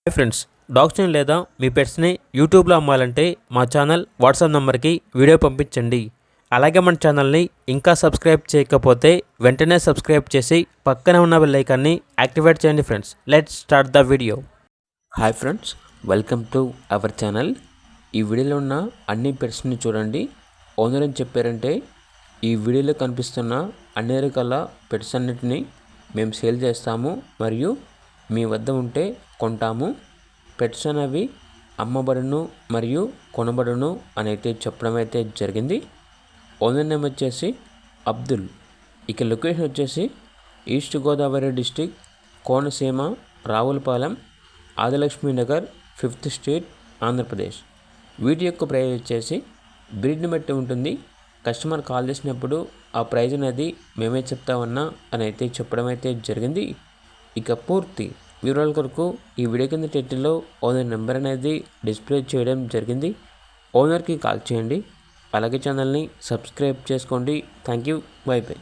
Hi friends, డాగ్స్ని లేదా మీ పెట్స్ని యూట్యూబ్లో అమ్మాలంటే మా ఛానల్ వాట్సాప్ నెంబర్కి వీడియో పంపించండి. అలాగే మన ఛానల్ని ఇంకా సబ్స్క్రైబ్ చేయకపోతే వెంటనే సబ్స్క్రైబ్ చేసి పక్కనే ఉన్న బెల్ ఐకాన్ని యాక్టివేట్ చేయండి. Friends, let's start the video. Hi friends, welcome to our channel. ఈ వీడియోలో ఉన్న అన్ని పెట్స్ని చూడండి. ఓనర్ అని చెప్పారంటే ఈ వీడియోలో కనిపిస్తున్న అన్ని రకాల పెట్స్ అన్నిటిని మేము సేల్ చేస్తాము మరియు మీ వద్ద ఉంటే కొంటాము. పెట్స్ అనేవి అమ్మబడును మరియు కొనబడును అని అయితే చెప్పడం అయితే జరిగింది. ఓనర్ నేమ్ వచ్చేసి అబ్దుల్. ఇక లొకేషన్ వచ్చేసి east Godavari district, Konaseema, Ravulapalem, Adilakshmi Nagar, 5th street, Andhra Pradesh. వీటి యొక్క ప్రైస్ వచ్చేసి బ్రీడ్ని బట్టి ఉంటుంది. కస్టమర్ కాల్ చేసినప్పుడు ఆ ప్రైజ్ అనేది మేమే చెప్తామన్నా అని అయితే చెప్పడం అయితే జరిగింది. ఇక పూర్తి వివరాల కొరకు ఈ వీడియో కింద టైటిల్లో ఓనర్ నెంబర్ అనేది డిస్ప్లే చేయడం జరిగింది. ఓనర్కి కాల్ చేయండి. అలాగే ఛానల్ని సబ్స్క్రైబ్ చేసుకోండి. Thank you. By by.